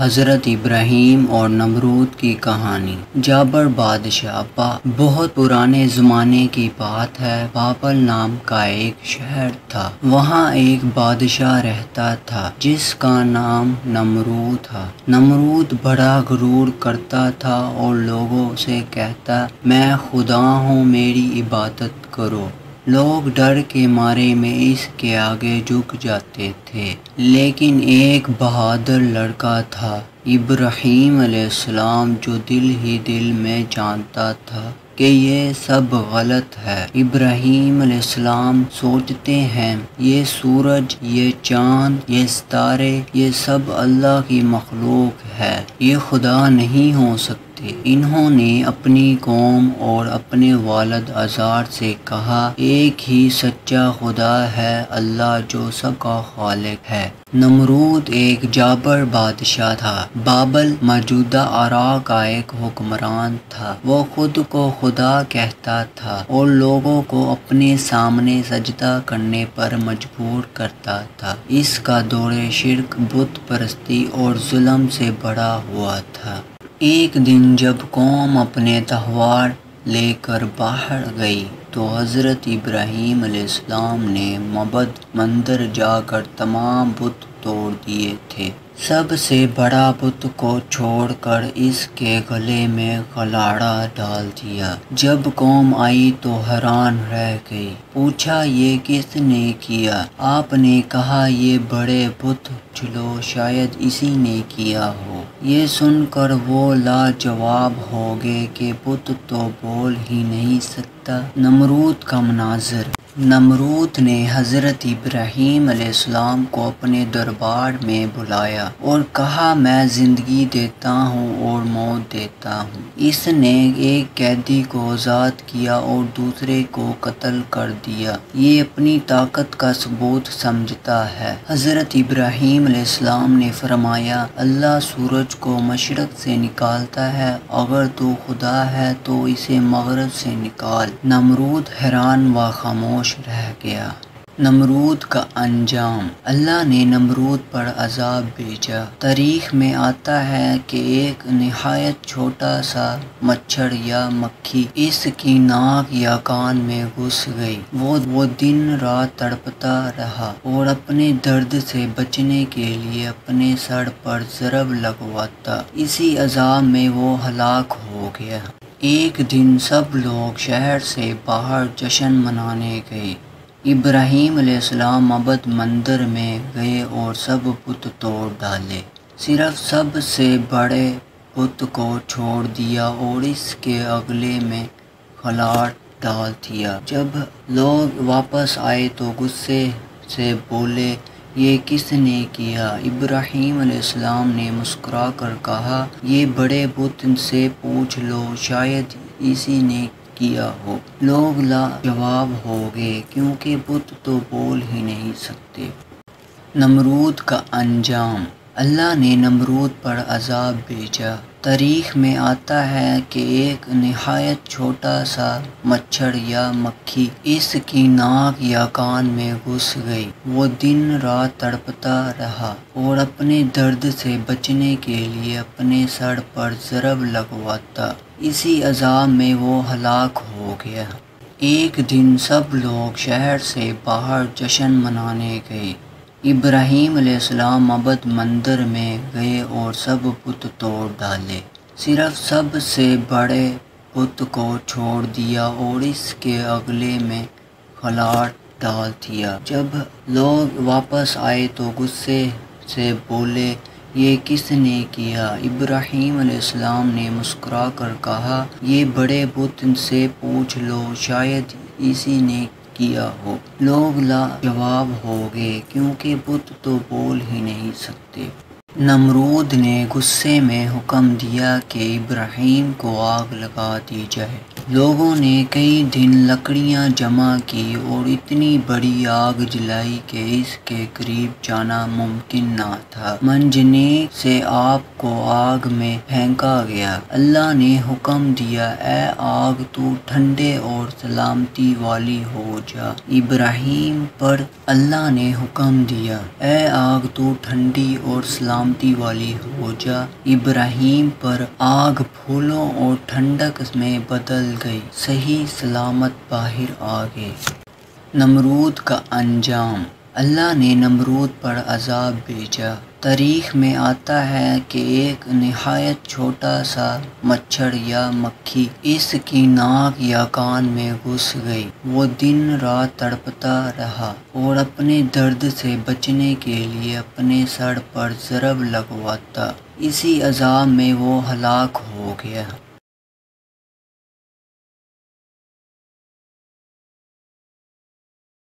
حضرت ابراہیم اور نمرود کی کہانی۔ جابر بادشاہ بہت پرانے زمانے کی بات ہے۔ بابل نام کا ایک شہر تھا۔ وہاں ایک بادشاہ رہتا تھا جس کا نام نمرود تھا۔ نمرود بڑا غرور کرتا تھا اور لوگوں سے کہتا، میں خدا ہوں، میری عبادت کرو۔ لوگ ڈر کے مارے میں اس کے آگے جھک جاتے تھے۔ لیکن ایک بہادر لڑکا تھا، ابراہیم علیہ السلام، جو دل ہی دل میں جانتا تھا کہ یہ سب غلط ہے۔ ابراہیم علیہ السلام سوچتے ہیں، یہ سورج، یہ چاند، یہ ستارے، یہ سب اللہ کی مخلوق ہے، یہ خدا نہیں ہو سکتے۔ انہوں نے اپنی قوم اور اپنے والد آزار سے کہا، ایک ہی سچا خدا ہے، اللہ جو سب کا خالق ہے۔ نمرود ایک جابر بادشاہ تھا۔ بابل موجودہ عراق کا ایک حکمران تھا۔ وہ خود کو خدا کہتا تھا اور لوگوں کو اپنے سامنے سجدہ کرنے پر مجبور کرتا تھا۔ اس کا دور شرک، بت پرستی اور ظلم سے بھرا ہوا تھا۔ ایک دن جب قوم اپنے تہوار لے کر باہر گئی تو حضرت ابراہیم علیہ السلام نے معبد مندر جا کر تمام بت توڑ دیے تھے۔ سب سے بڑا بت کو چھوڑ کر اس کے گلے میں کلاڑا ڈال دیا۔ جب قوم آئی تو حیران رہ گئی۔ پوچھا، یہ کس نے کیا؟ آپ نے کہا، یہ بڑے بت چلو شاید اسی نے کیا ہو۔ یہ سن کر وہ لاجواب ہو گئے کہ بت تو بول ہی نہیں سکتا۔ نمرود کا مناظر۔ نمرود نے حضرت ابراہیم علیہ السلام کو اپنے دربار میں بلایا اور کہا، میں زندگی دیتا ہوں اور موت دیتا ہوں۔ اس نے ایک قیدی کو آزاد کیا اور دوسرے کو قتل کر دیا۔ یہ اپنی طاقت کا ثبوت سمجھتا ہے۔ حضرت ابراہیم علیہ السلام نے فرمایا، اللہ سورج کو مشرق سے نکالتا ہے، اگر تو خدا ہے تو اسے مغرب سے نکال۔ نمرود حیران و خاموش رہ گیا۔ نمرود کا انجام۔ اللہ نے نمرود پر عذاب بھیجا۔ تاریخ میں آتا ہے کہ ایک نہایت چھوٹا سا مچھر یا مکھی اس کی ناک یا کان میں گھس گئی۔ وہ دن رات تڑپتا رہا اور اپنے درد سے بچنے کے لیے اپنے سر پر ضرب لگواتا۔ اسی عذاب میں وہ ہلاک ہو گیا۔ ایک دن سب لوگ شہر سے باہر جشن منانے گئے۔ ابراہیم علیہ السلام معبد مندر میں گئے اور سب بت توڑ ڈالے۔ صرف سب سے بڑے بت کو چھوڑ دیا اور اس کے گلے میں کلاڑ ڈال دیا۔ جب لوگ واپس آئے تو غصے سے بولے، یہ کس نے کیا؟ ابراہیم علیہ السلام نے مسکرا کر کہا، یہ بڑے بت سے پوچھ لو، شاید اسی نے کیا ہو۔ لوگ لاجواب ہو گئے کیونکہ بت تو بول ہی نہیں سکتے۔ نمرود کا انجام۔ اللہ نے نمرود پر عذاب بھیجا۔ تاریخ میں آتا ہے کہ ایک نہایت چھوٹا سا مچھر یا مکھی اس کی ناک یا کان میں گھس گئی۔ وہ دن رات تڑپتا رہا اور اپنے درد سے بچنے کے لیے اپنے سر پر ضرب لگواتا۔ اسی عذاب میں وہ ہلاک ہو گیا۔ ایک دن سب لوگ شہر سے باہر جشن منانے گئے۔ ابراہیم علیہ السلام معبد مندر میں گئے اور سب بت توڑ ڈالے۔ صرف سب سے بڑے بت کو چھوڑ دیا اور اس کے گلے میں کلاڑ ڈال دیا۔ جب لوگ واپس آئے تو غصے سے بولے، یہ کس نے کیا؟ ابراہیم علیہ السلام نے مسکرا کر کہا، یہ بڑے بت سے پوچھ لو، شاید اسی نے کیا ہو۔ لوگ لاجواب ہو گئے کیونکہ بت تو بول ہی نہیں سکتے۔ نمرود نے غصے میں حکم دیا کہ ابراہیم کو آگ لگا دی جائے۔ لوگوں نے کئی دن لکڑیاں جمع کی اور اتنی بڑی آگ جلائی کہ اس کے قریب جانا ممکن نہ تھا۔ منجنیق سے آپ کو آگ میں پھینکا گیا۔ اللہ نے حکم دیا، اے آگ تو ٹھنڈے اور سلامتی والی ہو جا۔ ابراہیم پر اللہ نے حکم دیا، اے آگ تو ٹھنڈی اور سلامتی سلامتی والی ہو جا۔ ابراہیم پر آگ پھولوں اور ٹھنڈک میں بدل گئی، صحیح سلامت باہر آ گئے۔ نمرود کا انجام۔ اللہ نے نمرود پر عذاب بھیجا۔ تاریخ میں آتا ہے کہ ایک نہایت چھوٹا سا مچھر یا مکھی اس کی ناک یا کان میں گھس گئی۔ وہ دن رات تڑپتا رہا اور اپنے درد سے بچنے کے لیے اپنے سر پر ضرب لگواتا۔ اسی عذاب میں وہ ہلاک ہو گیا۔